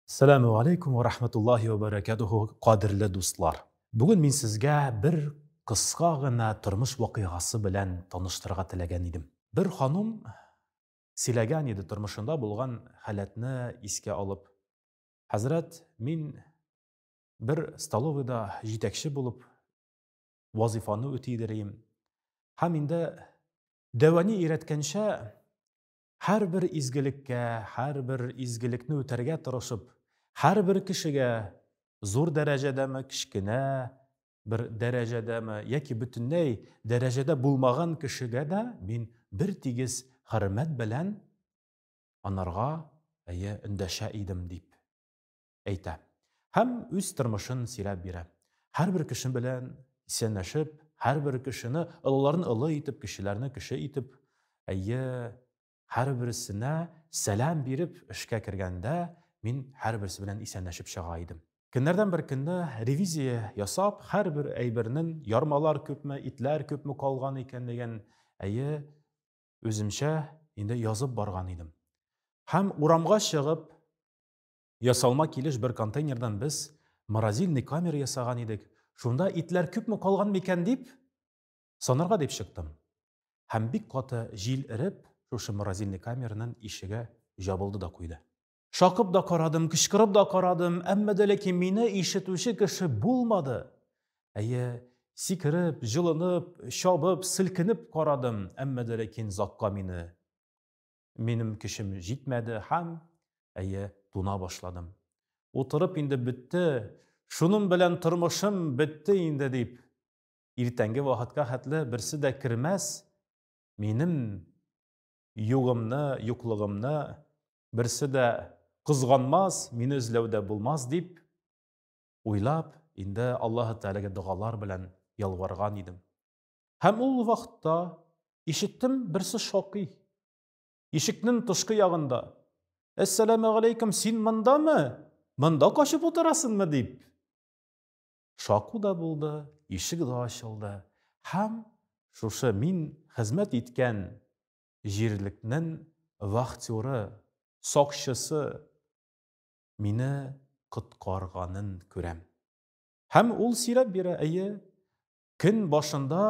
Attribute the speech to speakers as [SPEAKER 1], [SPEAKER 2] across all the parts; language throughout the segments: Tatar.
[SPEAKER 1] Assalamu alaikum wa rahmatullahi wa barakatuhu, qadrli do'stlar. Bugun men sizga bir qisqa g'ina turmush voqeasi bilan tanishtirga tilagan edim. Bir xonim silagan edi turmushida bo'lgan holatni esga olib, "Hazrat, men bir stolovida yetakchi bo'lib vazifani o'taydirim. Ham endi davani eratgancha har bir izgilikka, har bir izgilikni o'targa tirishib, har bir kishiga zo'r darajadami, kichkina bir darajadami yoki butunlay darajada bo'lmagan kishiga da men bir tegiz hurmat bilan onlarga undasha edim" deb ayta. Ham o'z turmushin silab bera. Har bir kishi bilan isanlashib, har bir kishini ularni ilo etib, kishilarni kishi etib, har birisine salam berib ishga kirganda men har birisi bilan isanlashib chiqa edim. Kunlardan bir kunda reviziya yasab, har bir aybirning yormalar ko'pmi, itlar ko'pmi qolgan ekan degan o'zimcha endi yozib borgan edim. Ham uramga chiqib yasalma kelish bir konteynerdan biz morozilniy kamera yasagan edik. Shunda itlar ko'pmi qolgan ekan deb sonarga deb chiqdim. Ham bir qota jil irib o'sha morozilniy kameraning eshiga jabıldı da qo'ydi. Shoqib da qaradim, qishqirib da qaradim, ammo lekin meni eshituvchi kishi bo'lmadi. Sikirib, jilinib, shobib, silkinib qaradim, ammo lekin zoqqa menim kishim yetmadi, ham tuna boshladim. O'tirib endi bitdi, shuning bilan turmushim bitdi endi deb ertangi vaqtga hatli birsi de kirmas, menim yo'qligimni birsi de qizg'anmas, meni izlovda bo'lmas deb o'ylab, endi Alloh taolaga duolar bilan yalvargan edim. Ham u vaqtda eshitdim birsi shoqiy. Eshikning tashqi yog'ida "Assalomu alaykum, sen mundami? Munda qochib o'tirasanmi?" deb. Shoqu da bo'ldi, eshik de ochildi. Ham shusha men xizmat etgan yerlikning vaqtyori, soqchisi meni qutqarganin ko'ram. Ham ul sirab bera, kun boshida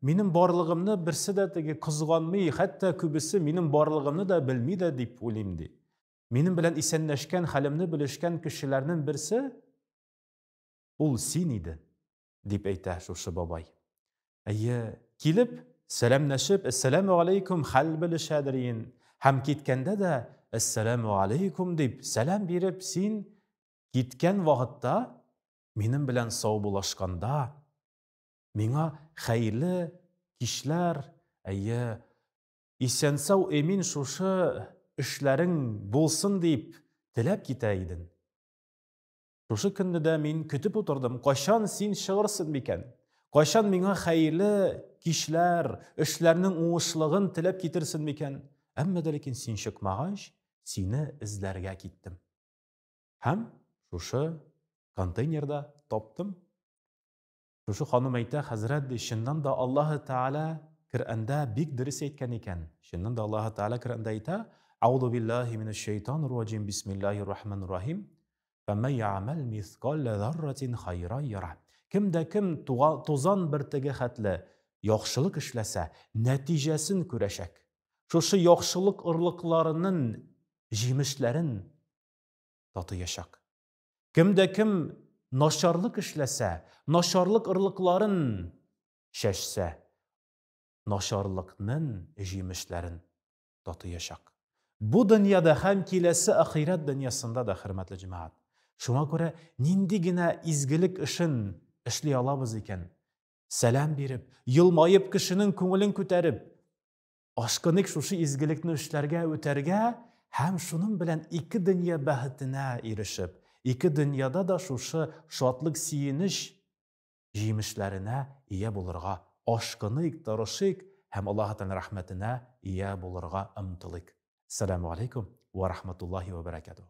[SPEAKER 1] menim borlig'imni birsi de qizg'anmay, hatto ko'bisi menim borlig'imni da bilmaydi deb o'ylaydi. Menim bilan isanlashgan, halimni bilishgan kishilarning birsi ul sen edi deb ayta shu boboy. Kelib salamlashib, "Assalomu alaykum" hal bilishadirin. Ham ketganda da "Assalomu alaykum" deb salam berib, sen ketgan vaqtda menim bilan sog' bo'lishganda menga xayrli kishlar, esansov emin shusha ishlaring bo'lsin deb tilab ketaydin. Shusha kunda da men kutib o'tirdim, qachon sen shig'irsin ekan? Qachon menga xayrli kishlar, ishlarning o'ngishlig'in tilab ketirsin ekan? Ammo lekin sen chiqmag'ach, seni izlarga ketdim. Ham shusha konteynerda topdim. Shusha xonim ayta, "Hazrat, shundan da Alloh taolo Qur'onda bek dirs aytgan ekan. Shundan da Alloh taolo Qur'onda ayta, A'udhu billahi minash shaytonir rojim, bismillahirrohmanirrohim. Faman ya'mal mithqala zarratin khayran yara." Kimda kim to'zon bir tigi xatli yaxshilik ishlasa, natijasin ko'rashak. Shusha yaxshilik irliqlarining jemishlarin tatiyashak. Kimda kim nosharlik ishlasa, nosharlik irliqlarin shashsa, nosharlikning jemishlarin tatiyashak. Bu dunyoda ham kelasi axirat dunyosida da, hurmatli jamoat. Shunga ko'ra nindigina izgilik ishin ishlay olamiz ekan, salam berib, yilmayib kishining ko'nglini ko'tarib, oshqinlik shusha izgilikni ishlarga o'targa, ham shuning bilan ikki dunyo baxtına erishib, ikki dunyoda da shusha shodlik, siyinish jemishlarini ega bo'lirga oshqinlik, tirishik, ham Alloh taolaning rahmatine ega bo'lirga umtilik. Assalomu alaykum va rahmatullohi va barakatuh.